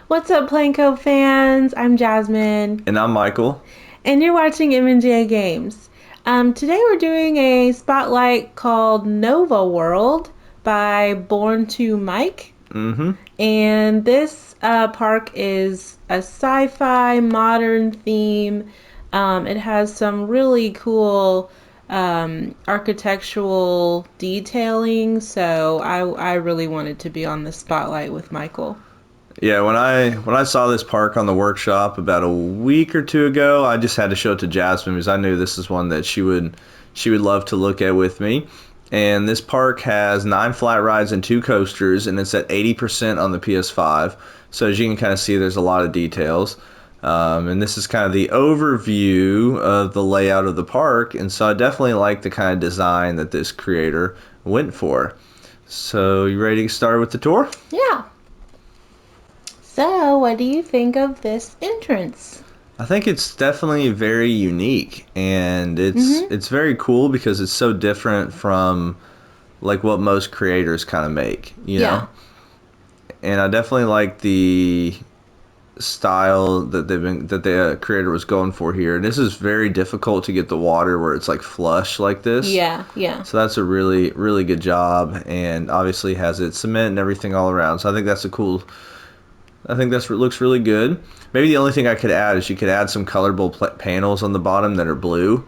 What's up, Planko fans? I'm Jasmine, And I'm Michael. and you're watching M&J Games. Today we're doing a spotlight called Nova World by Born to Mike, Mm-hmm. and this park is a sci-fi modern theme. It has some really cool architectural detailing, so I really wanted to be on the spotlight with Michael. Yeah, when I saw this park on the workshop about a week or two ago, I just had to show it to Jasmine because I knew this is one that she would love to look at with me. And this park has 9 flat rides and 2 coasters, and it's at 80% on the PS5. So as you can kind of see, there's a lot of details. And this is kind of the overview of the layout of the park, and so I definitely like the kind of design that this creator went for. So you ready to get started with the tour? Yeah. So, what do you think of this entrance? I think it's definitely very unique, and it's Mm-hmm. it's very cool because it's so different from like what most creators kind of make, you Yeah. know. And I definitely like the style that the creator was going for here. And this is very difficult to get the water where it's like flush like this. Yeah. Yeah. So that's a really good job, and obviously has its cement and everything all around. So I think that's a cool. I think that's looks really good. Maybe the only thing I could add is you could add some colorable panels on the bottom that are blue,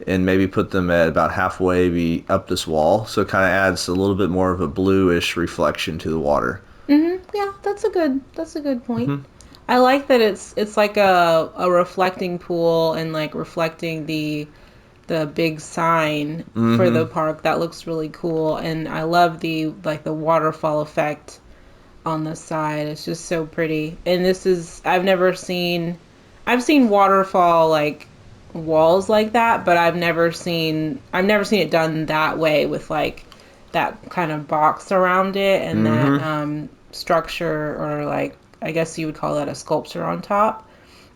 and maybe put them at about halfway up this wall, so it kind of adds a little bit more of a bluish reflection to the water. Mm-hmm. Yeah, that's a good point. Hmm. I like that it's like a reflecting pool and like reflecting the big sign for the Hmm. park. That looks really cool, and I love the waterfall effect on the side. It's just so pretty. And this is I've seen waterfall like walls like that, but I've never seen it done that way with like that kind of box around it and that Hmm. structure, or like I guess you would call that a sculpture on top.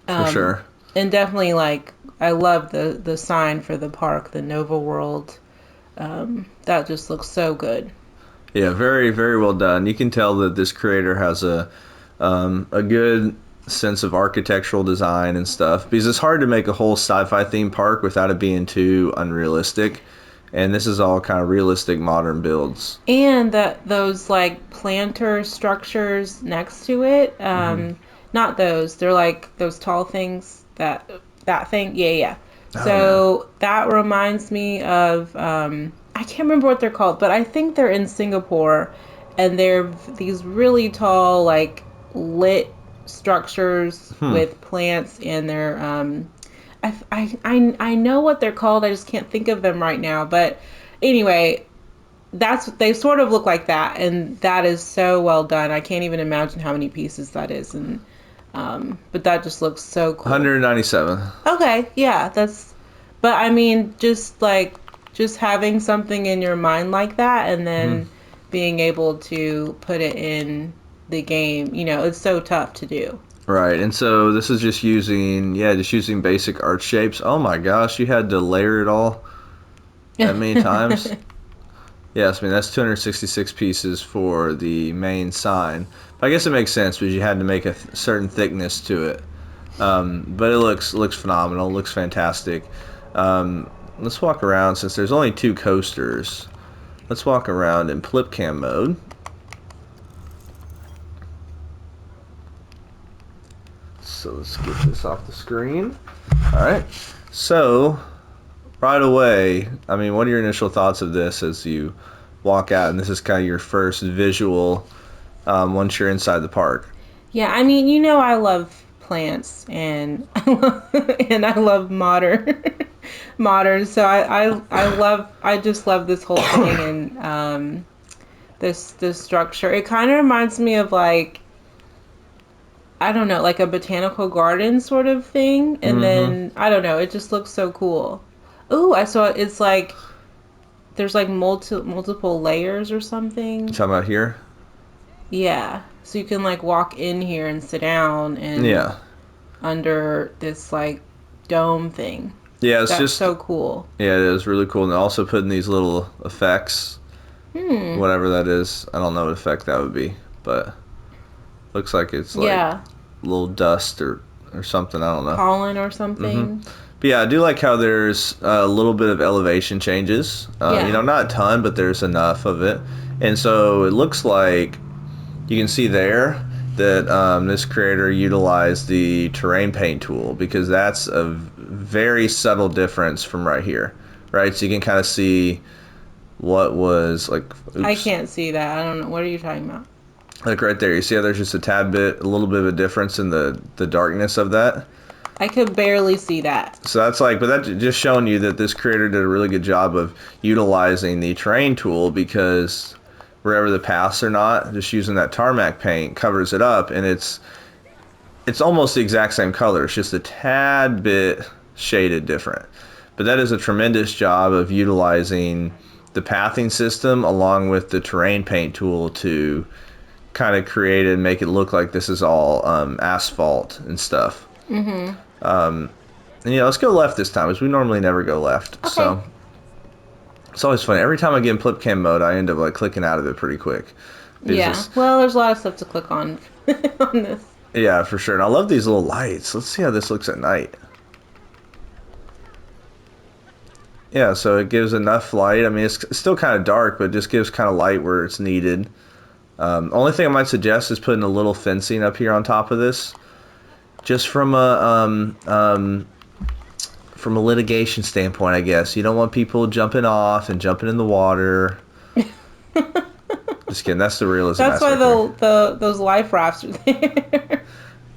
For Um sure. and definitely like I love the sign for the park, the Nova World. That just looks so good. Yeah, very well done. You can tell that this creator has a good sense of architectural design and stuff, because it's hard to make a whole sci-fi theme park without it being too unrealistic. And this is all kind of realistic modern builds. And that those like planter structures next to it, Hmm. not those, they're like those tall things, that thing, yeah, yeah. Oh yeah. So that reminds me of I can't remember what they're called, but I think they're in Singapore, and they're these really tall like lit structures Hmm. with plants, and they're I know what they're called, I just can't think of them right now, but anyway, they sort of look like that, and that is so well done. I can't even imagine how many pieces that is, and but that just looks so cool. 197. Okay, yeah, that's. But I mean, just having something in your mind like that, and Hmm. then being able to put it in the game, it's so tough to do. Right, and so this is just using, yeah, just using basic art shapes. Oh my gosh, you had to layer it all that many times. Yes, I mean that's 266 pieces for the main sign. But I guess it makes sense because you had to make a certain thickness to it. But it looks phenomenal. Looks fantastic. Let's walk around since there's only 2 coasters. Let's walk around in flip cam mode. So let's get this off the screen. All right. So right away, I mean, what are your initial thoughts of this as you walk out? And this is kind of your first visual once you're inside the park. Yeah, I mean, I love plants, and and I love modern modern. So I just love this whole thing, and this structure. It kind of reminds me of like, I don't know, like a botanical garden sort of thing. And Mm-hmm. then I don't know, it just looks so cool. Ooh, I saw it's like there's like multiple layers or You something. talking about here? Yeah. So you can like walk in here and sit down and Yeah. under this like dome thing. Yeah, it's That's just, so cool. yeah, it is really cool. And also putting these little effects, Hmm. whatever that is. I don't know what effect that would be, but Looks like it's like Yeah. a little dust or something. I don't know. Pollen or hmm something. But yeah, I do like how there's a little bit of elevation changes. Yeah. Not a ton, but there's enough of it. And so it looks like you can see there that this creator utilized the terrain paint tool, because that's a very subtle difference from right here, right? So you can kind of see what was like, I oops, can't see that. I don't know. What are you talking about? like right there. You see how there's just a little bit of a difference in the darkness of that. I could barely see that. So that's like, but that's just showing you that this creator did a really good job of utilizing the terrain tool, because wherever the paths are not, just using that tarmac paint covers it up, and it's almost the exact same color. It's just a tad bit shaded different. But that is a tremendous job of utilizing the pathing system along with the terrain paint tool to kind of create and make it look like this is all asphalt and stuff. Mm-hmm. And let's go left this time, because we normally never go left. Okay. So it's always funny. Every time I get in flip cam mode, I end up like clicking out of it pretty quick. Yeah. Well, there's a lot of stuff to click on on this. Yeah, for sure. And I love these little lights. Let's see how this looks at night. Yeah, so it gives enough light. I mean, it's still kind of dark, but it just gives kind of light where it's needed. Only thing I might suggest is putting a little fencing up here on top of this, just from a litigation standpoint, I guess. You don't want people jumping off and jumping in the water. Just kidding. That's the realism. That's why those life rafts are there.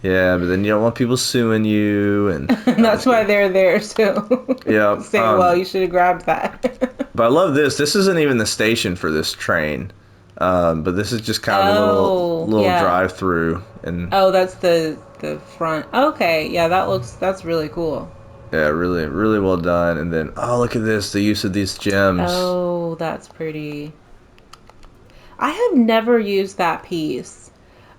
Yeah, but then you don't want people suing you, and That's why they're there too. yeah. Say, well, you should have grabbed that. But I love this. This isn't even the station for this train, but this is just kind of a little yeah. drive through. And that's the front. Okay, yeah, that's really cool. yeah, really, really well done. And then, oh, look at this, the use of these gems. Oh, that's pretty. I have never used that piece.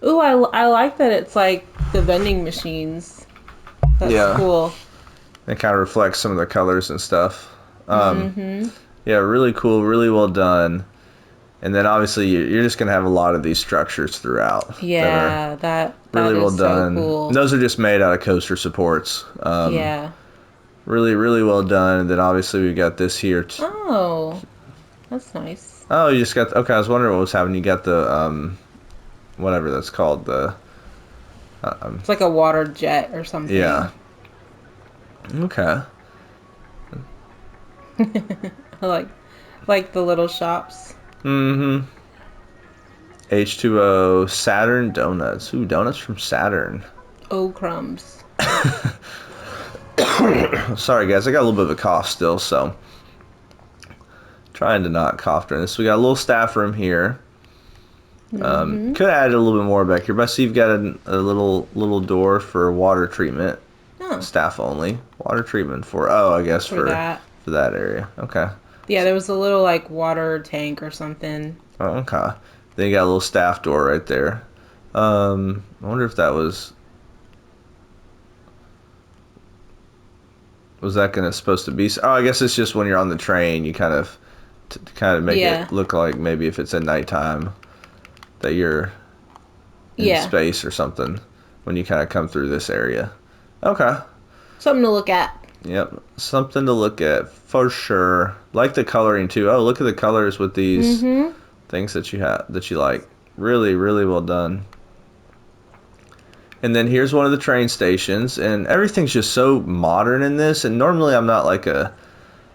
Ooh, I like that it's like the vending machines. That's cool. It kind of reflects some of the colors and stuff. Yeah, really cool, really well done. And then obviously you're just going to have a lot of these structures throughout. Yeah, that really well is done. So cool. And those are just made out of coaster supports. Yeah. Really, really well done. And then obviously we've got this here. Oh, that's nice. Oh, you just got, okay, I was wondering what was happening. You got the, whatever that's called, it's like a water jet or something. Yeah. Okay. I like the little shops. Mm-hmm. H2O, Saturn donuts. Ooh, donuts from Saturn. Oh, crumbs. Sorry, guys. I got a little bit of a cough still, so trying to not cough during this. We got a little staff room here. Could add a little bit more back here, but I see you've got a little door for water treatment. Oh. Staff only. Water treatment for, I guess for that area. Okay. Yeah, there was a little like water tank or something. Oh, okay. Then you got a little staff door right there. I wonder if that was that supposed to be? Oh, I guess it's just when you're on the train, you kind of make it look like maybe if it's at nighttime that you're in space or something when you kind of come through this area. Okay. Something to look at. Yep, something to look at for sure. Like the coloring too. Oh, look at the colors with these things that you like. Really, really well done. And then here's one of the train stations, and everything's just so modern in this. And normally I'm not like a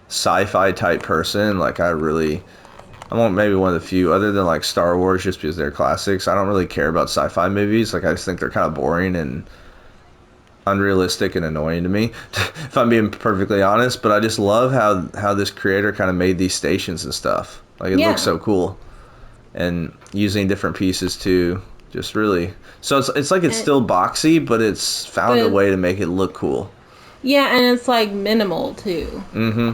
sci-fi type person. Like I'm maybe one of the few, other than like Star Wars, just because they're classics. I don't really care about sci-fi movies. Like I just think they're kind of boring and unrealistic and annoying to me, if I'm being perfectly honest. But I just love how this creator kind of made these stations and stuff. Like it looks so cool, and using different pieces too. Just really, so it's like it's still boxy, but it's found a way to make it look cool. Yeah, and it's like minimal too. Mm-hmm.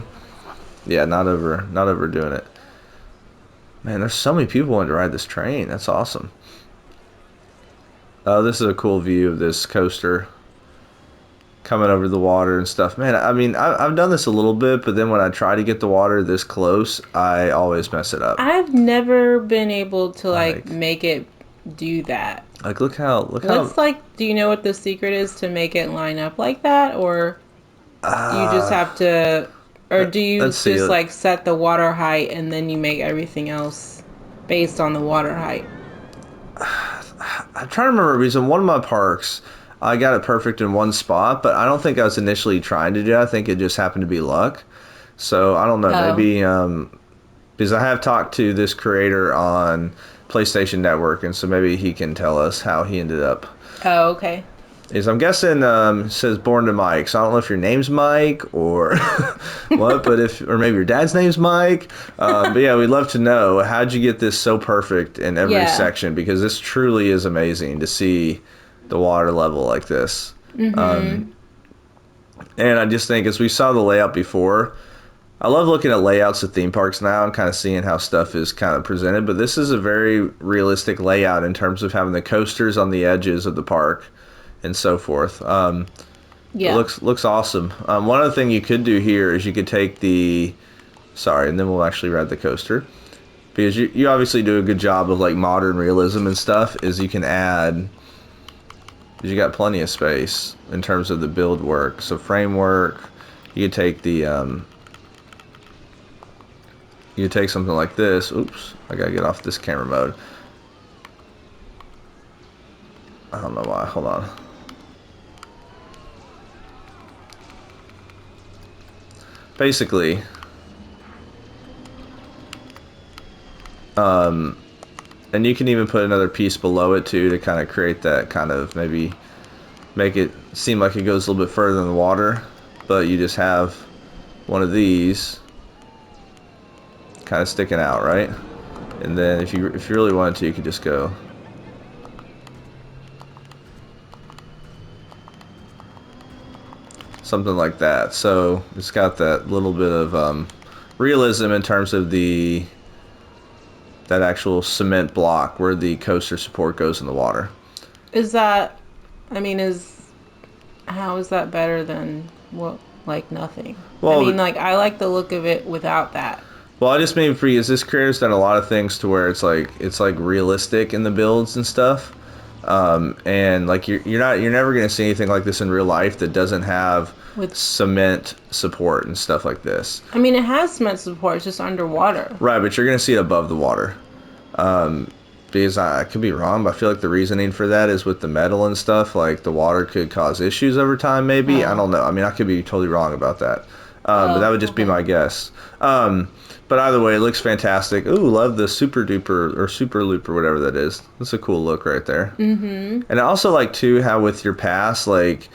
Yeah, not overdoing it. Man, there's so many people wanting to ride this train. That's awesome. Oh, this is a cool view of this coaster coming over the water and stuff. Man, I mean, I've done this a little bit, but then when I try to get the water this close, I always mess it up. I've never been able to like make it do that. Like, look how. What's like, do you know what the secret is to make it line up like that? Or you just Uh, have to, or do you let's see. just like set the water height and then you make everything else based on the water height? I'm trying to remember because in one of my parks, I got it perfect in one spot, but I don't think I was initially trying to do it. I think it just happened to be luck. So I don't know. Oh, Maybe because I have talked to this creator on PlayStation Network, and so maybe he can tell us how he ended up. oh, okay. Is I'm guessing it says born to Mike, so I don't know if your name's Mike or what, but if or maybe your dad's name's Mike. But yeah, we'd love to know how'd you get this so perfect in every Yeah. section because this truly is amazing to see the water level like this. Mm-hmm. And I just think as we saw the layout before, I love looking at layouts of theme parks now and kind of seeing how stuff is kind of presented. But this is a very realistic layout in terms of having the coasters on the edges of the park and so forth. It Yeah. looks awesome. One other thing you could do here is you could take the sorry, and then we'll actually ride the coaster because you obviously do a good job of like modern realism and stuff. Is you can add because you got plenty of space in terms of the build work. So framework, you could take the you could take something like this. Oops, I gotta get off this camera mode. I don't know why. Hold on. Basically, and you can even put another piece below it too to kind of create that kind of maybe make it seem like it goes a little bit further in the water, but you just have one of these kind of sticking out, right? And then if you really wanted to, you could just go something like that. So it's got that little bit of realism in terms of the that actual cement block where the coaster support goes in the water. Is that, I mean, how is that better than what, like nothing? I Well, mean, like, I like the look of it without that. well, I just mean for you, is this creator's done a lot of things to where it's like realistic in the builds and stuff, and like you're never gonna see anything like this in real life that doesn't have With, cement support and stuff like this. I mean, it has cement support, it's just underwater. Right, but you're gonna see it above the water. Because I could be wrong, but I feel like the reasoning for that is with the metal and stuff, like the water could cause issues over time, maybe. I Oh, don't know. I mean, I could be totally wrong about that. But that oh, would just be okay. my guess. But either way, it looks fantastic. Ooh, love the super duper or super loop or whatever that is. That's a cool look right there. Mm-hmm. And I also like too how with your pass, like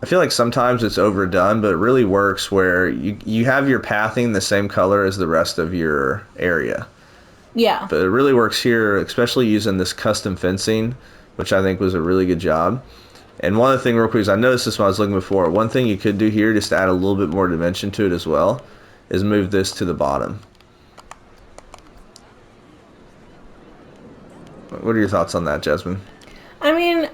I feel like sometimes it's overdone, but it really works where you have your pathing the same color as the rest of your area. Yeah. But it really works here, especially using this custom fencing, which I think was a really good job. And one other thing, real quick, is I noticed this when I was looking before. One thing you could do here, just to add a little bit more dimension to it as well, is move this to the bottom. What are your thoughts on that, Jasmine? I mean,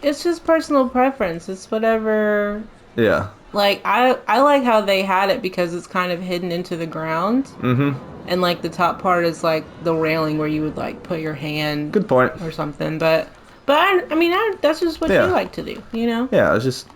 it's just personal preference. It's whatever. Yeah. Like, I like how they had it because it's kind of hidden into the ground. Mm-hmm. And, like, the top part is, like, the railing where you would, like, put your hand Good point. or something. But I mean, that's just what you Yeah. like to do, you know? Yeah, it's just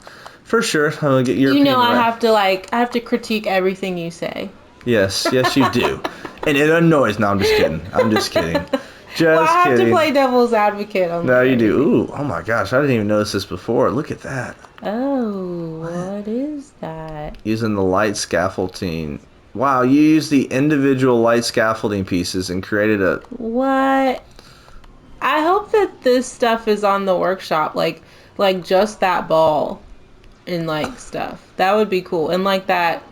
for sure. I'm gonna get your You know, opinion right. I have to critique everything you say. Yes, yes, you do. And it annoys. No, I'm just kidding. I'm just kidding. Well, I Just have to kidding. play devil's advocate on No, you do. everything. Ooh, oh my gosh, I didn't even notice this before. Look at that. Oh, What? what is that? Using the light scaffolding. Wow, you used the individual light scaffolding pieces and created a. What? I hope that this stuff is on the workshop, like just that ball and like stuff. That would be cool. And like that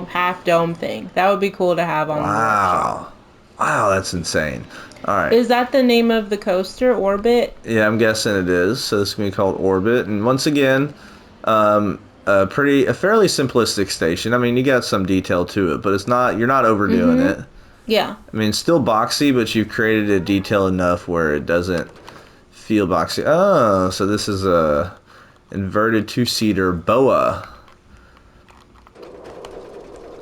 half dome thing. That would be cool to have on the workshop. Wow. Wow, that's insane. All right. Is that the name of the coaster, Orbit? Yeah, I'm guessing it is. So this is gonna be called Orbit, and once again, a fairly simplistic station. I mean, you got some detail to it, but it's not. You're not overdoing Mm-hmm. it. Yeah. I mean, it's still boxy, but you've created a detail enough where it doesn't feel boxy. Oh, so this is a inverted two-seater boa.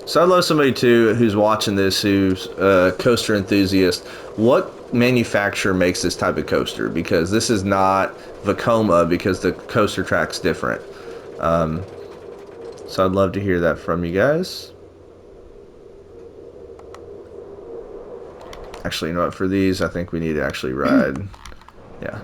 So I'd love somebody too who's watching this who's a coaster enthusiast. manufacturer makes this type of coaster, because this is not Vekoma, because the coaster track's different. So I'd love to hear that from you guys. Actually, you know what? For these, I think we need to actually ride. Yeah.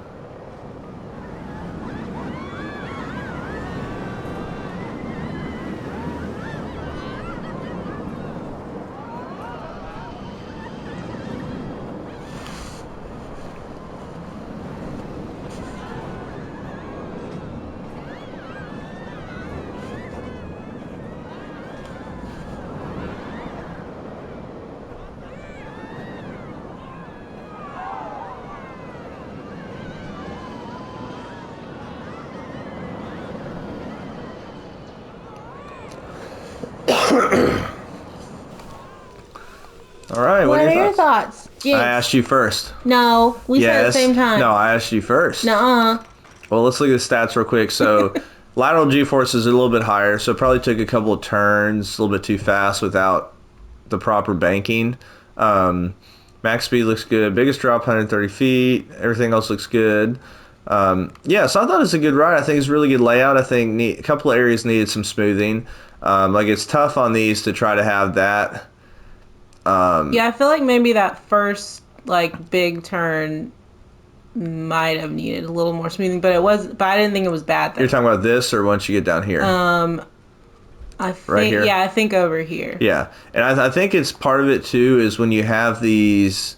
All right. What are are your thoughts? I asked you first. No, we said at the same time. No, I asked you first. Nuh-uh. Well, let's look at the stats real quick. So, lateral G-force is a little bit higher, so it probably took a couple of turns a little bit too fast without the proper banking. Max speed looks good. Biggest drop, 130 feet. Everything else looks good. Yeah, so I thought it was a good ride. I think it's a really good layout. I think a couple of areas needed some smoothing. Like, it's tough on these to try to have that. Yeah, I feel like maybe that first like big turn might have needed a little more smoothing, but I didn't think it was bad though. You're talking about this, or once you get down here? I think, right here? Yeah, I think over here. Yeah, and I think it's part of it too is when you have these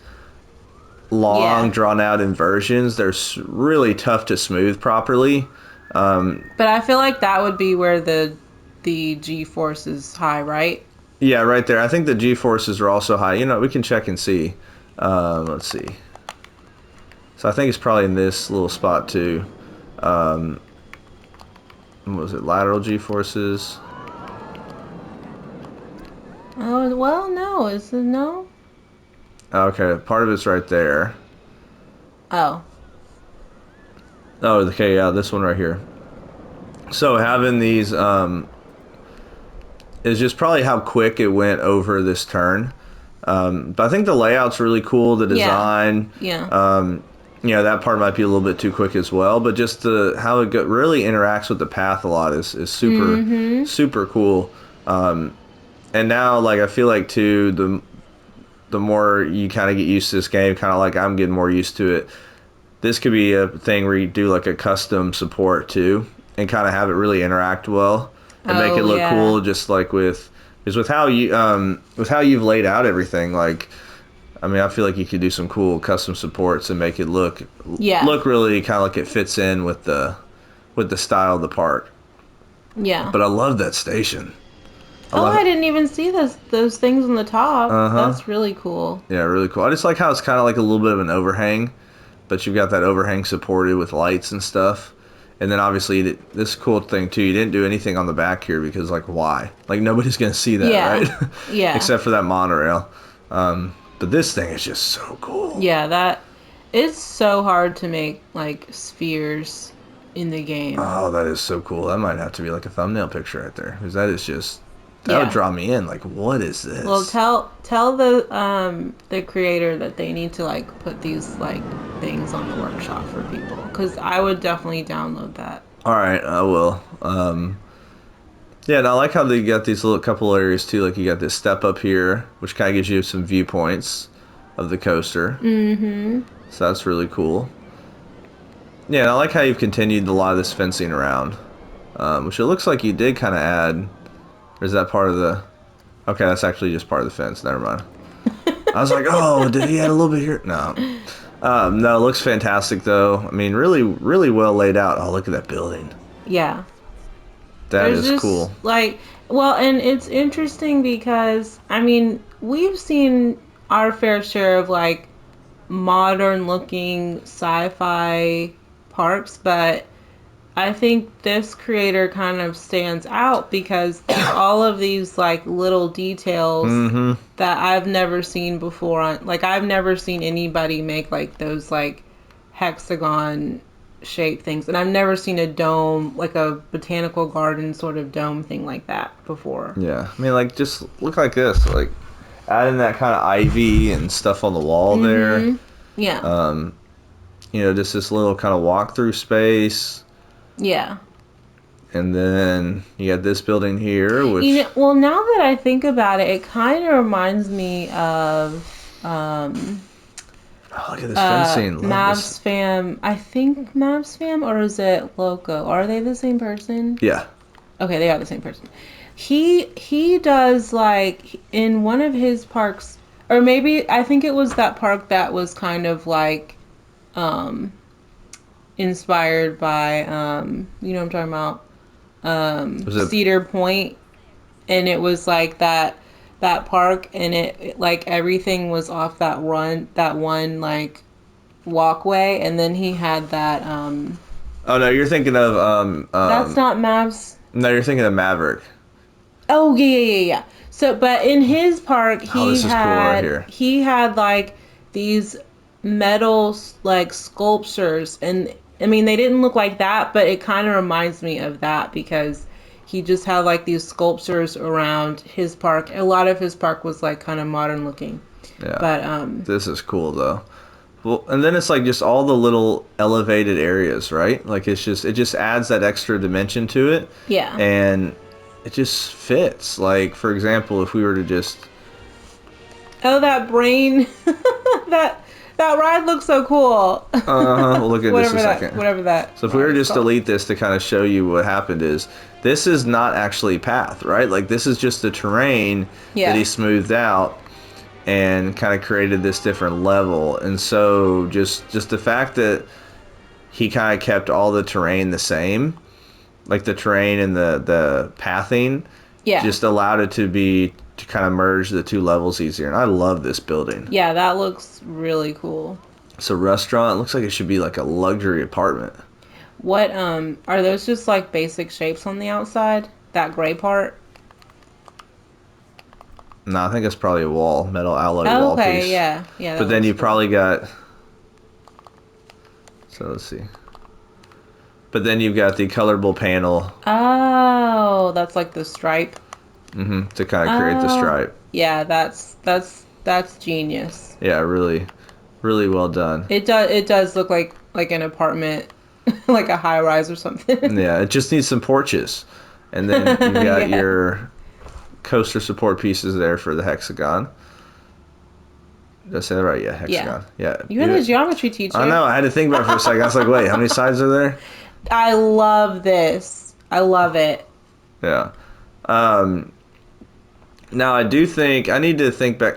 long, drawn out inversions, they're really tough to smooth properly. But I feel like that would be where the G-force is high, right? Yeah, right there. I think the G-forces are also high. You know, we can check and see. Let's see. So I think it's probably in this little spot too. What was it? Lateral G-forces. Oh, well, no. Is it no? Okay, part of it's right there. Oh. Oh, okay, yeah, this one right here. So having these is just probably how quick it went over this turn. But I think the layout's really cool. The design, you know, that part might be a little bit too quick as well. But just how it really interacts with the path a lot is super super cool. And now, like, I feel like too, the more you kind of get used to this game, kind of like I'm getting more used to it. This could be a thing where you do like a custom support too, and kind of have it really interact well and make it look cool. Just like with how you've laid out everything. Like, I mean, I feel like you could do some cool custom supports and make it look really kind of like it fits in with the style of the park. Yeah. But I love that station. I didn't even see those things on the top. That's really cool. Yeah, really cool. I just like how it's kind of like a little bit of an overhang, but you've got that overhang supported with lights and stuff. And then obviously this cool thing too, you didn't do anything on the back here because, like, why? Like, nobody's gonna see that, right? Yeah. Except for that monorail. But this thing is just so cool. Yeah, it's so hard to make like spheres in the game. Oh, that is so cool. That might have to be like a thumbnail picture right there, because that is just. That would draw me in. Like, what is this? Well, tell the creator that they need to like put these like things on the workshop for people, because I would definitely download that. All right, I will. Yeah, and I like how they got these little couple areas too. Like, you got this step up here, which kind of gives you some viewpoints of the coaster. So that's really cool. Yeah, and I like how you've continued a lot of this fencing around, which it looks like you did kind of add. Or is that part of the... Okay, that's actually just part of the fence. Never mind. I was like, oh, did he add a little bit here? No. No, it looks fantastic, though. I mean, really, really well laid out. Oh, look at that building. Yeah. That is cool. Like, well, and it's interesting because, I mean, we've seen our fair share of, like, modern-looking sci-fi parks, but... I think this creator kind of stands out because all of these like little details that I've never seen before. Like, I've never seen anybody make like those like hexagon shaped things, and I've never seen a dome, like a botanical garden sort of dome thing like that before. Yeah, I mean, like, just look like this, like adding that kind of ivy and stuff on the wall there. Yeah. Just this little kind of walk-through space. Yeah. And then you got this building here, which... Well, now that I think about it, it kind of reminds me of Oh, look at this fencing. Love this. Mavs Fam. I think Mavs Fam, or is it Loco? Are they the same person? Yeah. Okay, they are the same person. He does like in one of his parks, or maybe I think it was that park that was kind of like um inspired by you know what I'm talking about, Was it... Cedar Point, and it was like that park, and it like everything was off that one like walkway, and then he had that Oh, no, you're thinking of... that's not Mavs. No, you're thinking of Maverick. Oh yeah. So, but in his park, Oh, this is cool right here. he had like these metal like sculptures, and I mean they didn't look like that, but it kind of reminds me of that because he just had like these sculptures around his park. A lot of his park was like kind of modern looking, Yeah. but This is cool, though. Well, and then it's like just all the little elevated areas, right? Like it just adds that extra dimension to it, yeah. and it just fits. Like, for example, if we were to just... Oh, that brain, that that ride looks so cool. We'll look at this a second. Whatever that. So if we were to just called. delete this to kind of show you what happened is, this is not actually path, right? Like this is just the terrain that he smoothed out and kind of created this different level. And so just the fact that he kind of kept all the terrain the same, like the terrain and the pathing, just allowed it to kind of merge the two levels easier. And I love this building. Yeah, that looks really cool. It's a restaurant. It looks like it should be like a luxury apartment. What are those just like basic shapes on the outside? That gray part? No, I think it's probably a metal alloy wall piece. Okay, yeah. But then you probably got... So let's see. But then you've got the colorable panel. Oh, that's like the stripe. To kind of create the stripe. Yeah, that's genius. Yeah, really, really well done. It does look like an apartment, like a high rise or something. Yeah, it just needs some porches, and then you've got your coaster support pieces there for the hexagon. Did I say that right? Yeah, hexagon. Yeah. You're the geometry teacher. I know. I had to think about it for a second. I was like, wait, how many sides are there? I love this. I love it. Yeah. Now I do think I need to think back.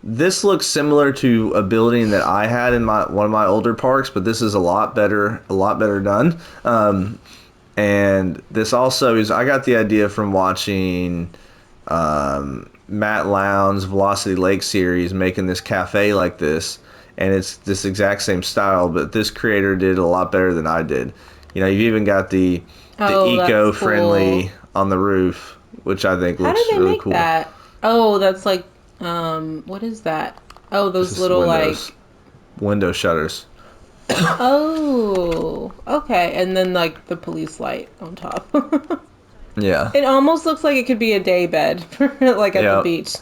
This looks similar to a building that I had in one of my older parks, but this is a lot better done. And this also is, I got the idea from watching Matt Lowndes' Velocity Lake series, making this cafe like this, and it's this exact same style, but this creator did a lot better than I did. You've even got the eco-friendly on the roof, which I think looks really cool. How did they make that? Oh, that's like, what is that? Oh, those little windows. Like window shutters. Oh, okay. And then like the police light on top. Yeah. It almost looks like it could be a day bed, like at the beach.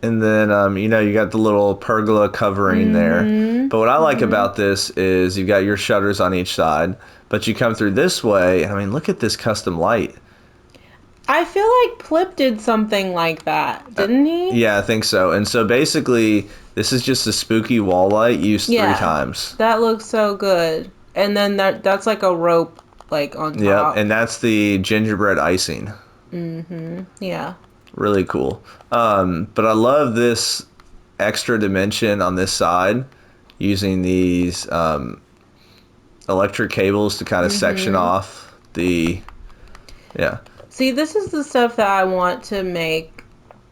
And then, you got the little pergola covering there. But what I like about this is you've got your shutters on each side, but you come through this way. I mean, look at this custom light. I feel like Plip did something like that, didn't he? Yeah, I think so. And so basically, this is just a spooky wall light used 3 times. That looks so good. And then that's like a rope, like on top. Yeah, and that's the gingerbread icing. Yeah. Really cool. But I love this extra dimension on this side, using these electric cables to kind of section off the... Yeah. See, this is the stuff that I want to make.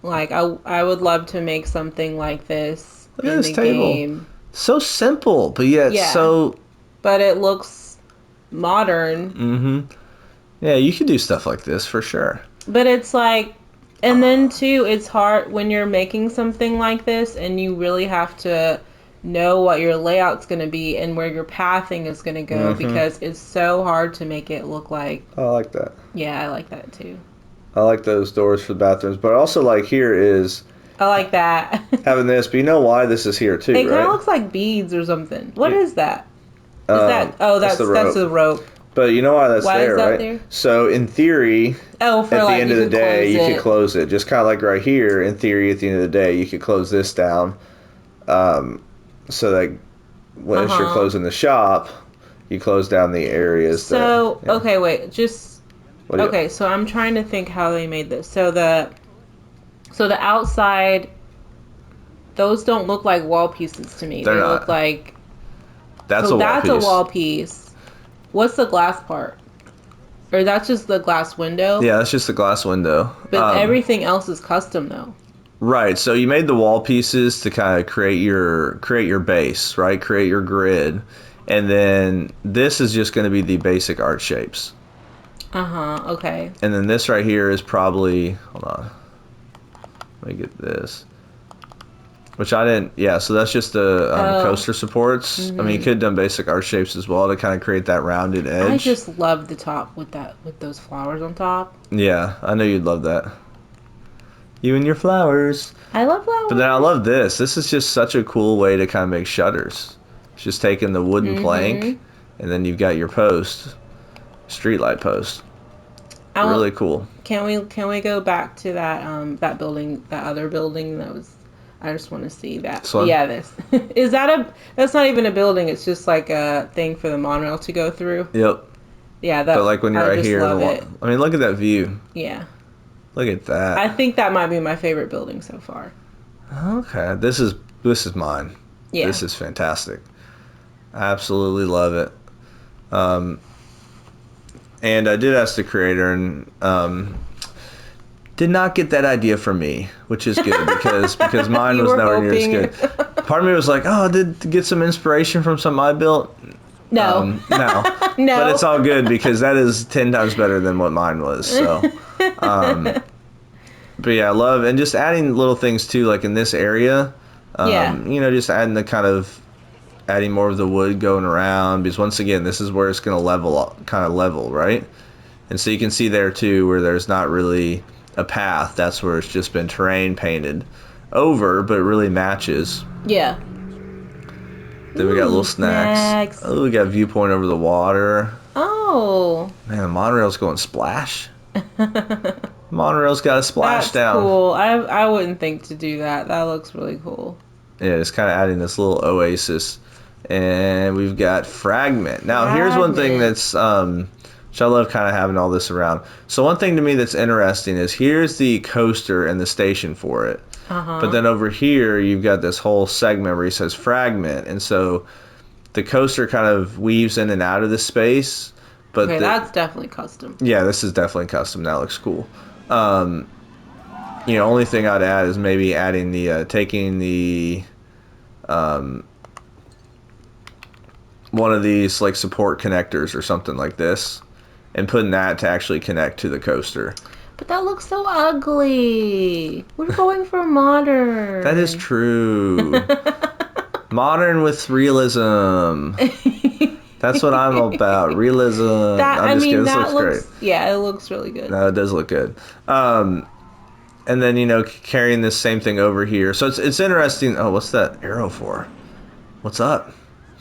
Like, I would love to make something like this in the game. So simple, but yet so... But it looks modern. Yeah, you could do stuff like this for sure. But it's like... And then, too, it's hard when you're making something like this and you really have to know what your layout's going to be and where your pathing is going to go because it's so hard to make it look like... I like that. Yeah, I like that, too. I like those doors for the bathrooms. But I also like here is... I like that. having this, but you know why this is here too, It kind of right? looks like beads or something. What is that? Is that? Um, Oh, that's the that's rope. the rope. But you know why that's Why is there, that right? there? So in theory, Oh, for at the like end you of the could day, close you could it. close it. Just kind of like right here, in theory, at the end of the day, you could close this down. So that Uh once you're huh. closing the shop, you close down the areas that, So yeah. okay, wait, just What do you? okay. So I'm trying to think how they made this. So the outside, those don't look like wall pieces to me. They're They look not. like That's so a wall that's a piece. wall piece. What's the glass part? Or that's just the glass window? Yeah, that's just the glass window. But everything else is custom though. Right. So you made the wall pieces to kind of create your base, right? Create your grid, and then this is just going to be the basic art shapes. Uh huh. Okay. And then this right here is probably, hold on, let me get this. Which I didn't, yeah, so that's just the Oh. coaster supports. I mean, you Mhm. could have done basic art shapes as well to kind of create that rounded I edge. just love the top with those flowers on top. Yeah, I know you'd love that. You and your flowers. I love But then I flowers. love this. This is just such a cool way to kind of make shutters. It's just taking the wooden plank, Mhm. and then you've got your post, streetlight post. I want. Really cool. Can we go back to that building, that other building that was. I just want to see that. This one? Yeah, this is that a. That's not even a building. It's just like a thing for the monorail to go through. Yep. Yeah, But that like when you're I right just here, love it. I mean, look at that view. Yeah, Look at I that. think that might be my favorite building so far. Okay, this is mine. Yeah. This is fantastic. I absolutely love it. Um, and I did ask the creator, and did not get that idea from me, which is good because mine You was were nowhere near as hoping. good. Part of me was like, oh, I did get some inspiration from something I built. No. No, but No. it's all good because that is 10 times better than what mine was. So, but yeah, I love and just adding little things too, like in this area. Yeah. Just adding the kind of adding more of the wood going around because once again, this is where it's going to kind of level, right? And so you can see there too where there's not really a path. That's where it's just been terrain painted over, but it really matches. Yeah. Then we got little Ooh, snacks. snacks. Oh, we got viewpoint over the water. Oh. Man, the monorail's going splash. Monorail's got a That's splashdown. cool. I wouldn't think to do that. That looks really cool. Yeah, it's kind of adding this little oasis. And we've got fragment. Now, here's one thing Fragment. that's which I love kind of having all this around. So one thing to me that's interesting is here's the coaster and the station for it. Uh-huh. But then over here, you've got this whole segment where he says fragment. And so the coaster kind of weaves in and out of this space. But Okay, that's definitely custom. yeah, this is definitely custom. That looks cool. Only thing I'd add is maybe adding taking the one of these like support connectors or something like this and putting that to actually connect to the coaster. But that looks so ugly. We're going for modern. That is true. Modern with realism. That's what I'm about. Realism. I'm just kidding. This looks great. Yeah, it looks really good. No, it does look good. And then carrying this same thing over here. So it's interesting. Oh, what's that arrow for? What's up?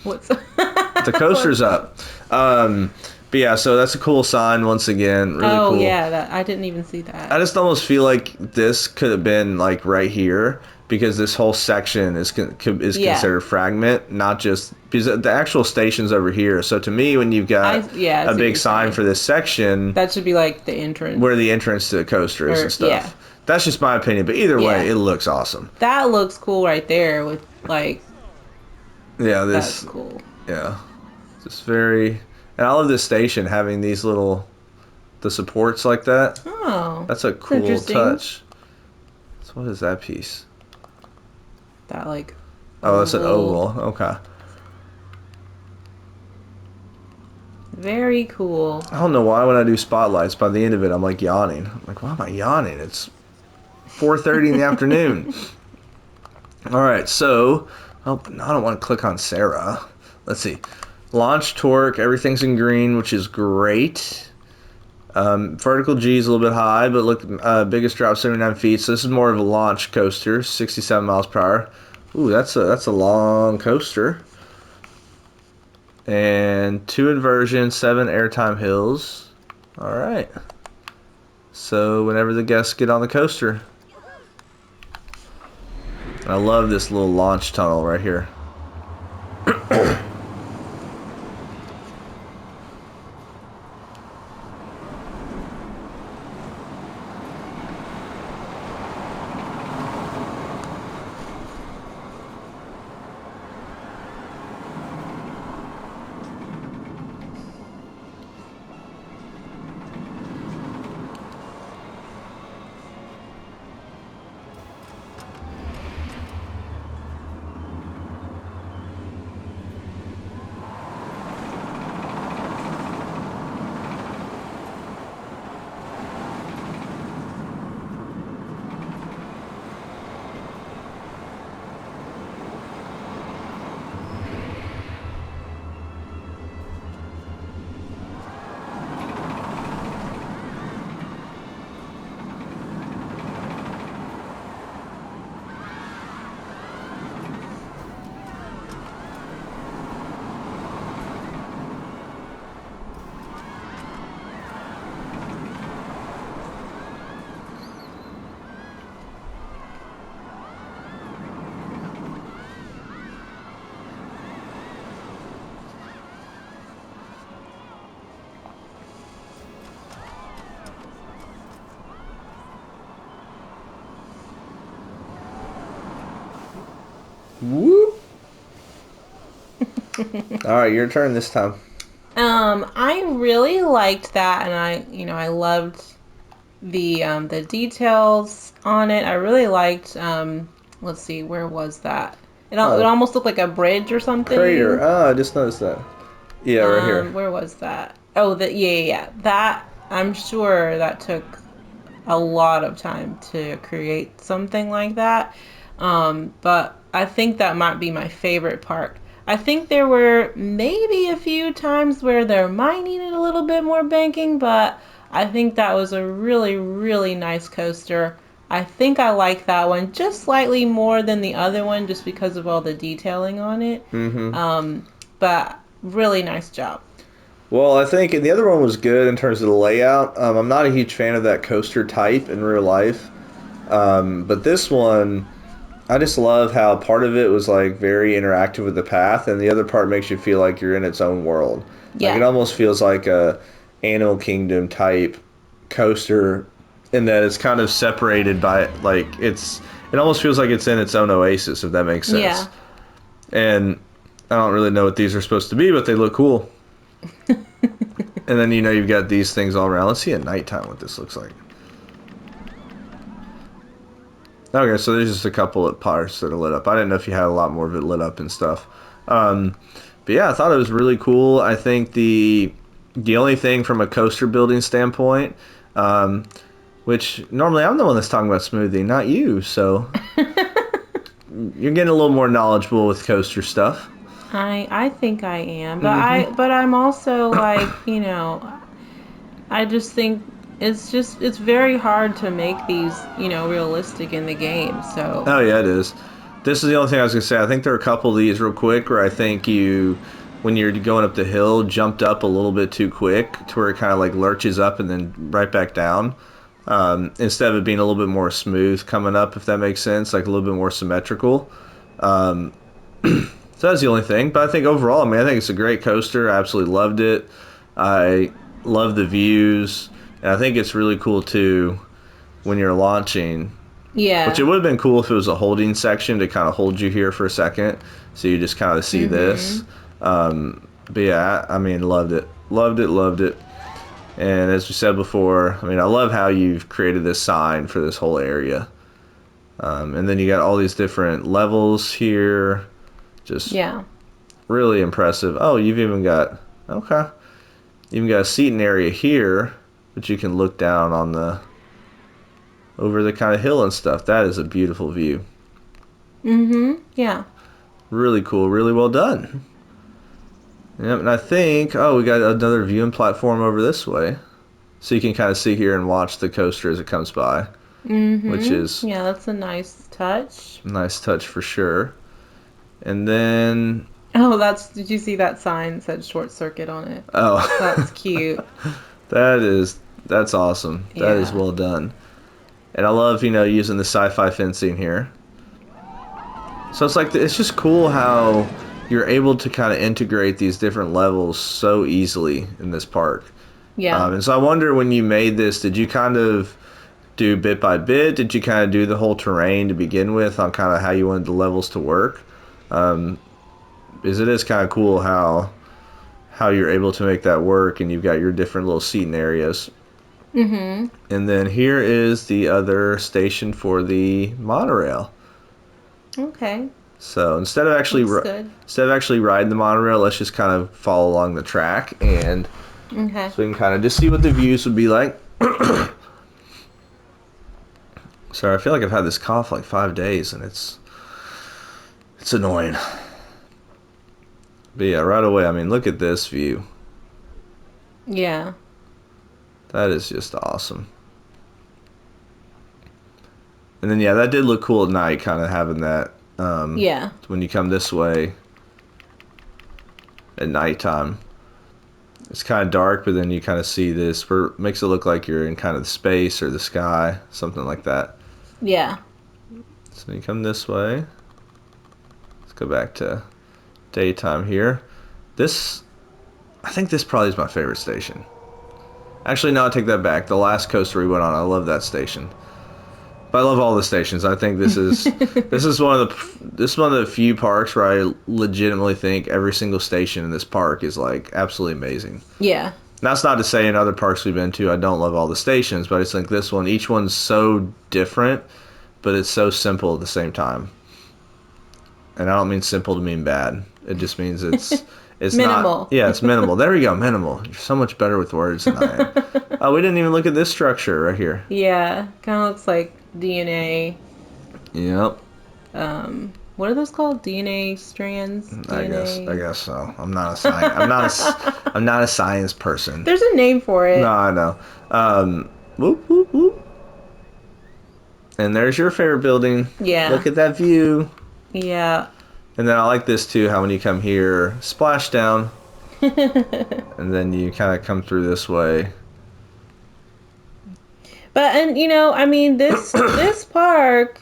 What's The coaster's up. But yeah, so that's a cool sign once again. Really Oh cool. yeah, I didn't even see that. I just almost feel like this could have been like right here because this whole section is considered fragment, not just because the actual station's over here. So to me, when you've got I see a what big you're sign saying. for this section, That should be like the entrance. where the entrance to the coaster is and stuff. Yeah. That's just my opinion, but either way, Yeah. it looks awesome. That looks cool right there with like Yeah, that's cool. yeah, just very, and I love this station having these the supports like that. Oh. That's a cool interesting. touch. So what is that piece? That like Oh, that's an oval. oval. Okay. Very cool. I don't know why when I do spotlights, by the end of it, I'm like yawning. I'm like, why am I yawning? It's 4:30 in the afternoon. All right, so oh, no, I don't want to click on Sarah. Let's see. Launch torque, everything's in green, which is great. Vertical G is a little bit high, but look, biggest drop 79 feet. So this is more of a launch coaster, 67 miles per hour. Ooh, that's a long coaster. And 2 inversions, 7 airtime hills. All right. So whenever the guests get on the coaster, I love this little launch tunnel right here. Whoop. All right, your turn this time. I really liked that, and I loved the details on it. I really liked. Let's see, where was that? It Oh, almost looked like a bridge or crater. something. Oh, I just noticed that. Yeah, right here. Where was that? Oh, yeah. That I'm sure that took a lot of time to create something like that. But I think that might be my favorite part. I think there were maybe a few times where there might needed a little bit more banking, but I think that was a really, really nice coaster. I think I like that one just slightly more than the other one just because of all the detailing on it. Mm-hmm. But really nice job. Well, I think the other one was good in terms of the layout. I'm not a huge fan of that coaster type in real life. But this one, I just love how part of it was like very interactive with the path, and the other part makes you feel like you're in its own world. Like it Yeah. almost feels like a Animal Kingdom type coaster, in that it's kind of separated by like it almost feels like it's in its own oasis, if that makes sense. Yeah. And I don't really know what these are supposed to be, but they look cool. And then you've got these things all around. Let's see at nighttime what this looks like. Okay, so there's just a couple of parts that are lit up. I didn't know if you had a lot more of it lit up and stuff. Um, but yeah, I thought it was really cool. I think the only thing from a coaster building standpoint, um, which normally I'm the one that's talking about smoothie, not you. So you're getting a little more knowledgeable with coaster stuff. I think I am, but Mm-hmm. I'm also like, I just think it's very hard to make these, realistic in the game. So, Oh yeah, it is. This is the only thing I was gonna say. I think there are a couple of these real quick where I think when you're going up the hill, jumped up a little bit too quick to where it kind of like lurches up and then right back down. Instead of it being a little bit more smooth coming up, if that makes sense, like a little bit more symmetrical. Um, so that's the only thing. But I think overall, I mean, I think it's a great coaster. I absolutely loved it. I love the views, and I think it's really cool too when you're launching, which it yeah. would have been cool if it was a holding section to kind of hold you here for a second, so you just kind of see this. Mhm. But yeah, I mean, loved it, loved it, loved it. And as we said before, I mean, I love how you've created this sign for this whole area. And then you got all these different levels here, just Yeah. really impressive. Oh, you've even got okay, you even got a seating area here, but you can look down on the over the kind of hill and stuff. That is a beautiful view. Mhm. Yeah. Really cool. Really well done. Yep, and I think, oh, we got another viewing platform over this way. So you can kind of sit here and watch the coaster as it comes by, which is Yeah, that's a nice touch. a nice touch for sure. And then, Oh, did you see that sign that said short circuit on it? oh, That's cute. that's awesome. That is Yeah. well done. And I love, using the sci-fi fencing here. So it's like, it's just cool how you're able to kind of integrate these different levels so easily in this park. Yeah. And so I wonder, when you made this, did you kind of do bit by bit? Did you kind of do the whole terrain to begin with on kind of how you wanted the levels to work? Because it is kind of cool how you're able to make that work, and you've got your different little seating areas. And then here is the other station for the monorail. Okay. So instead of actually Looks good. riding the monorail, let's just kind of follow along the track, and Okay. so we can kind of just see what the views would be like. Sorry, I feel like I've had this cough like 5 days, and it's annoying. But yeah, right away, I mean, look at this view. Yeah. That is just awesome. And then yeah, that did look cool at night, kind of having that. Yeah. When you come this way at nighttime, it's kind of dark, but then you kind of see this where it makes it look like you're in kind of space or the sky, something like that. Yeah. So you come this way. Let's go back to daytime here. I think this probably is my favorite station. Actually, no, I take that back. The last coaster we went on, I love that station. But I love all the stations. I think this is one of the few parks where I legitimately think every single station in this park is like absolutely amazing. Yeah. That's not to say in other parks we've been to I don't love all the stations, but I just think this one, each one's so different, but it's so simple at the same time. And I don't mean simple to mean bad. It just means it's Minimal. not. Yeah, it's minimal. There we go, minimal. You're so much better with words than I am. Oh, we didn't even look at this structure right here. Yeah. Kind of looks like DNA. Yep. What are those called? DNA strands? I DNA. guess so. I'm not a science. I'm not a science person. There's a name for it. No, I know. Whoop whoop whoop. And there's your favorite building. Yeah. Look at that view. Yeah. And then I like this too, how when you come here, splash down, and then you kind of come through this way. But I mean this park.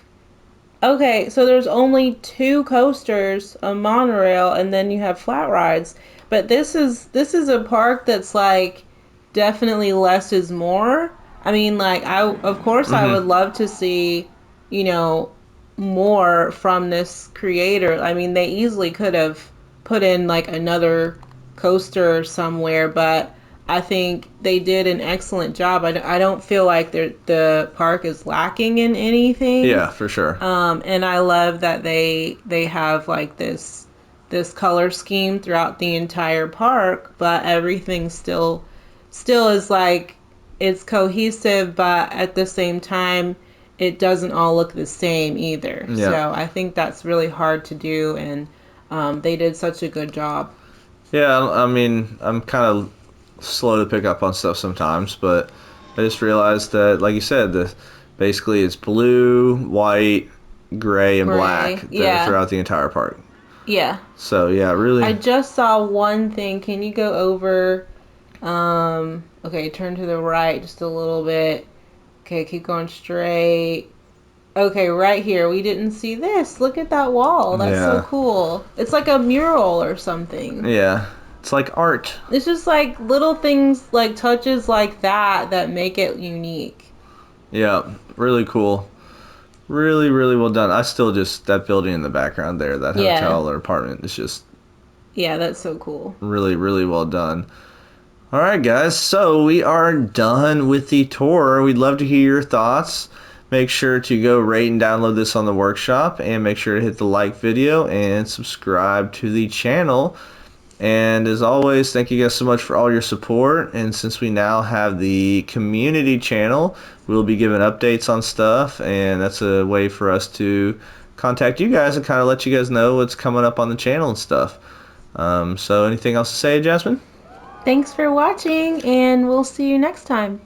Okay, so there's only 2 coasters, a monorail, and then you have flat rides. But this is a park that's like definitely less is more. I mean, like of course I would love to see, you know, more from this creator. I mean, they easily could have put in like another coaster somewhere, but I think they did an excellent job. I don't feel like the park is lacking in anything. Yeah, for sure. And I love that they have like this color scheme throughout the entire park, but everything still is like it's cohesive, but at the same time it doesn't all look the same either. Yeah. So I think that's really hard to do, and they did such a good job. Yeah, I mean, I'm kind of slow to pick up on stuff sometimes, but I just realized that, like you said, basically it's blue, white, gray, and black yeah. throughout the entire park. Yeah. So yeah, really. I just saw one thing. Can you go over? Okay, turn to the right just a little bit. Okay, keep going straight. Okay, right here. We didn't see this. Look at that wall. That's so cool. It's like a mural or something. Yeah. It's like art. It's just like little things, like touches like that make it unique. Yeah, really cool. Really, really well done. I still just, that building in the background there, that hotel or apartment, is just... Yeah, that's so cool. Really, really well done. All right, guys. So we are done with the tour. We'd love to hear your thoughts. Make sure to go rate and download this on the workshop, and make sure to hit the like video and subscribe to the channel. And as always, thank you guys so much for all your support. And since we now have the community channel, we'll be giving updates on stuff, and that's a way for us to contact you guys and kind of let you guys know what's coming up on the channel and stuff. So anything else to say, Jasmine? Thanks for watching, and we'll see you next time.